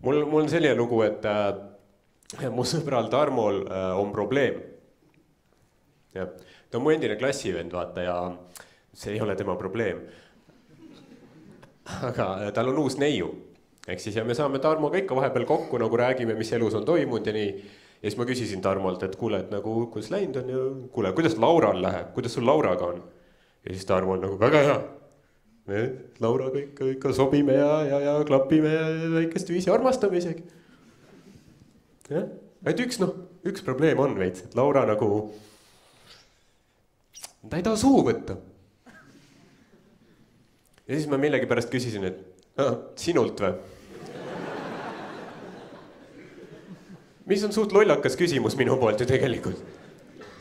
Mul on selline lugu, et mu sõbral Tarmol on probleem. Ja, ta on mu endine klassivend, vaata, ja see ei ole tema probleem. Aga tal on uus neiu. Ehk siis ja me saame Tarmoga ikka vahepeal kokku, nagu räägime, mis elus on toimunud ja nii. Ja siis ma küsisin Tarmolt, et kuule, et nagu, kuidas läinud on ja kuule, kuidas Laural läheb, kuidas sul Lauraga on? Ja siis Tarmo on nagu väga hea. Me Lauraga ikka sobime ja klapime ja väikest viisi armastame isegi. Ja? Et üks probleem on veits, et Laura nagu, ta ei taha suhu võtta. Ja siis ma millegi pärast küsisin, et sinult või? Mis on suht lollakas küsimus minu poolt ju tegelikult.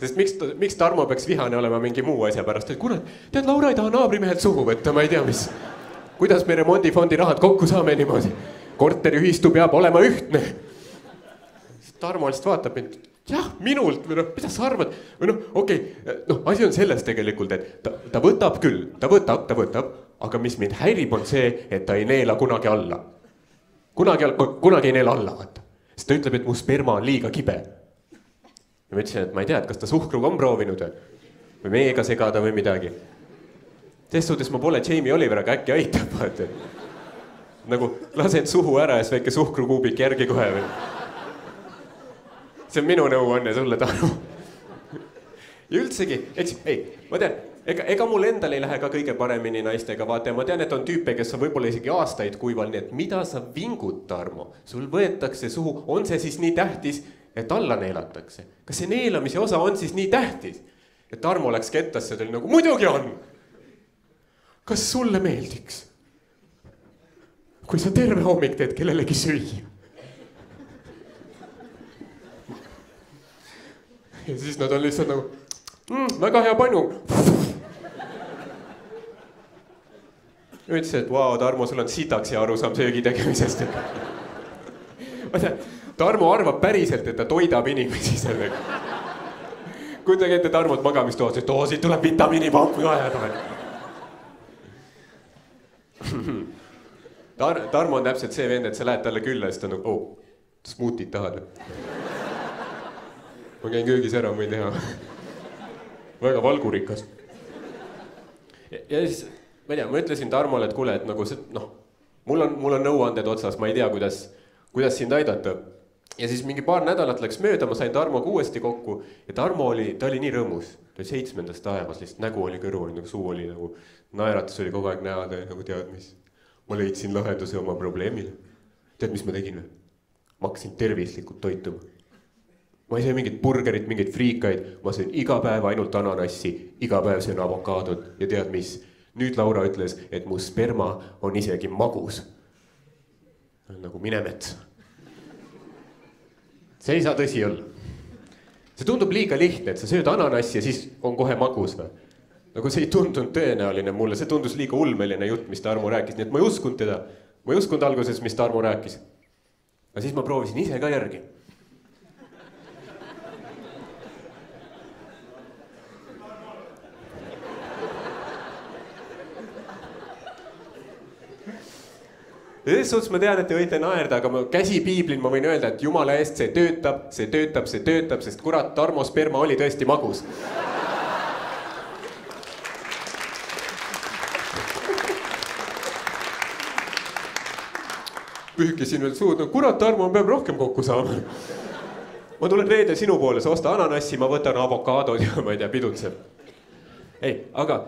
Sest miks Tarmo peaks vihane olema mingi muu asja pärast, et kurat, tead, Laura ei taha naabrimehelt suhu võtta, ma ei tea mis. Kuidas me remondifondi rahad kokku saame niimoodi? Korteriühistu peab olema ühtne. Tarmo lihtsalt vaatab mind, jah, minult, mida sa arvad? Või okei, asi on selles tegelikult, et ta võtab küll, ta võtab, aga mis mind häirib on see, et ta ei neela kunagi alla. Kunagi ei neela alla, vaata. Sest ta ütleb, et mu sperma on liiga kibe. Ja ma ütlesin, et ma ei tea, et kas ta suhkruga on proovinud või meega segada või midagi. Selles suhtes ma pole Jamie Oliver, aga äkki aitab, vaata. Nagu lased suhu ära ja siis väike suhkrukuubik järgi kohe või. See on minu nõuanne sulle, Tarmo. Ja üldsegi, ma tean, ega mul endal ei lähe ka kõige paremini naistega, vaata, ja ma tean, et on tüüpe, kes on võib-olla isegi aastaid kuival, nii et mida sa vingud, Tarmo? Sul võetakse suhu, on see siis nii tähtis, et alla neelatakse? Kas see neelamise osa on siis nii tähtis? Ja Tarmo läks kettasse, ta oli nagu, muidugi on! Kas sulle meeldiks? Kui sa terve hommik teed kellelegi süüa? Ja siis nad on lihtsalt nagu, väga hea panu. Ütles, et vau, Tarmo, sul on sitaks ja arusaam söögi tegemisest. Tarmo arvab päriselt, et ta toidab inimesi sellega. Kujutage ette Tarmot magamistoas, et siit tuleb vitamiinipampi vaja. Tarmo on täpselt see vend, et sa lähed talle külla ja siis ta on nagu, smuutit tahad. Ma käin köögis ära, ma ei teha. Väga valgurikas. Ja siis, ma ei tea, ma ütlesin Tarmole, et kuule, et nagu see, mul on nõuanded otsas, ma ei tea, kuidas sind aidata. Ja siis mingi paar nädalat läks mööda, ma sain Tarmoga uuesti kokku ja Tarmo ta oli nii rõõmus. Ta oli 7. taevas, lihtsalt nägu oli kõrvu, nagu suu oli nagu, naeratus oli kogu aeg näha, nagu tead mis. Ma leidsin lahenduse oma probleemile. Tead, mis ma tegin või? Ma hakkasin tervislikult toituma. Ma ei saa mingit burgerit, mingit friikaid, ma sain iga päev ainult ananassi, iga päev söön avokaadot ja tead mis? Nüüd Laura ütles, et mu sperma on isegi magus. Nagu mine metsa. See ei saa tõsi olla. See tundub liiga lihtne, et sa sööd ananassi ja siis on kohe magus või? Nagu see ei tundunud tõenäoline mulle, see tundus liiga ulmeline jutt, mis Tarmo rääkis, nii et ma ei uskunud teda. Ma ei uskunud alguses, mis Tarmo rääkis. Aga siis ma proovisin ise ka järgi. Ja selles suhtes ma tean, et te võite naerda, aga ma käsi piiblin, ma võin öelda, et jumala eest see töötab, sest kurat, Tarmo sperma oli tõesti magus. Pühkisin veel suud, kurat, Tarmo peab rohkem kokku saama. Ma tulen reede sinu poole, sa osta ananassi, ma võtan avokaadod ja ma ei tea, pidutseb. Aga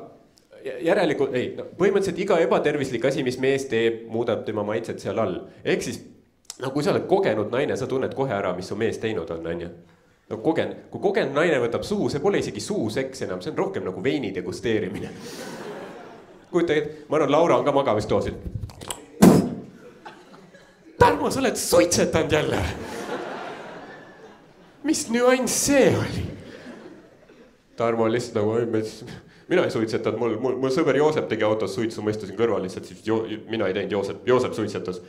järelikult, põhimõtteliselt iga ebatervislik asi, mis mees teeb, muudab tema maitset seal all. Ehk siis, kui sa oled kogenud naine, sa tunned kohe ära, mis su mees teinud on, on ju. Kui kogenud naine võtab suhu, see pole isegi suuseks enam, see on rohkem nagu veini degusteerimine. Ma arvan, Laura on ka magamistoosil. Tarmo, sa oled suitsetanud jälle. Mis nüanss see oli? Tarmo on lihtsalt nagu, mina ei suitsetanud, mul sõber Joosep tegi autos suitsu, ma istusin kõrval lihtsalt, siis mina ei teinud, Joosep suitsetas.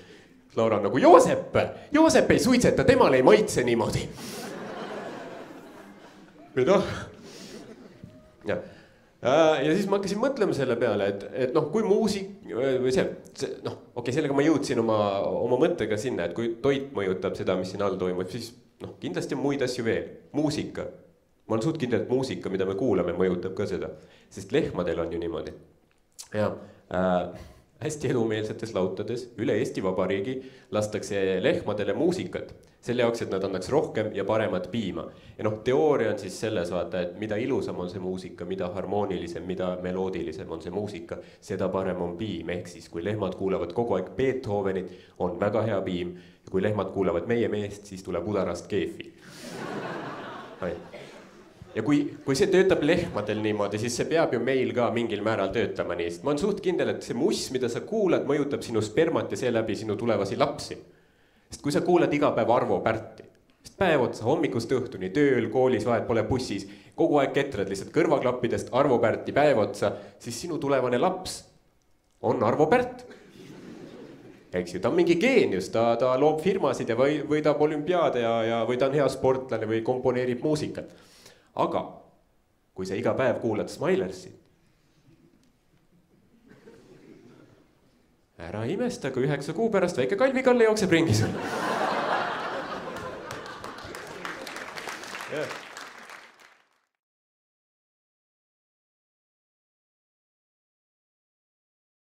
Laura on nagu, Joosep ei suitseta, temal ei maitse niimoodi. Mida? Ja siis ma hakkasin mõtlema selle peale, et noh, kui muusik või noh, okei, sellega ma jõudsin oma mõttega sinna, et kui toit mõjutab seda, mis siin all toimub, siis noh, kindlasti on muid asju veel. Muusika. Ma olen suht kindel, et muusika, mida me kuulame, mõjutab ka seda. Sest lehmadel on ju niimoodi. Ja hästi edumeelsetes lautades üle Eesti Vabariigi lastakse lehmadele muusikat. Selle jaoks, et nad annaks rohkem ja paremat piima. Ja noh, teooria on siis selles vaata, et mida ilusam on see muusika, mida harmoonilisem, mida meloodilisem on see muusika, seda parem on piim. Ehk siis, kui lehmad kuulavad kogu aeg Beethovenit, on väga hea piim. Ja kui lehmad kuulavad meie meest, siis tuleb udarast keefi. Ja kui see töötab lehmadel niimoodi, siis see peab ju meil ka mingil määral töötama nii. Ma olen suht kindel, et see muss, mida sa kuulad, mõjutab sinu spermat ja seeläbi sinu tulevasi lapsi. Sest kui sa kuulad iga päev Arvo Pärti, sest päev otsa hommikust õhtuni, tööl, koolis, vahet pole bussis, kogu aeg ketrad lihtsalt kõrvaklappidest Arvo Pärti päev otsa, siis sinu tulevane laps on Arvo Pärt. Eks ju, ta on mingi geenius, ta loob firmasid ja võidab olümpiaade või ta on hea sportlane või komponeerib muusikat. Aga kui sa iga päev kuulad Smilersit, ära imesta, kui 9 kuu pärast väike Kalvi-Kalle jookseb ringi sul.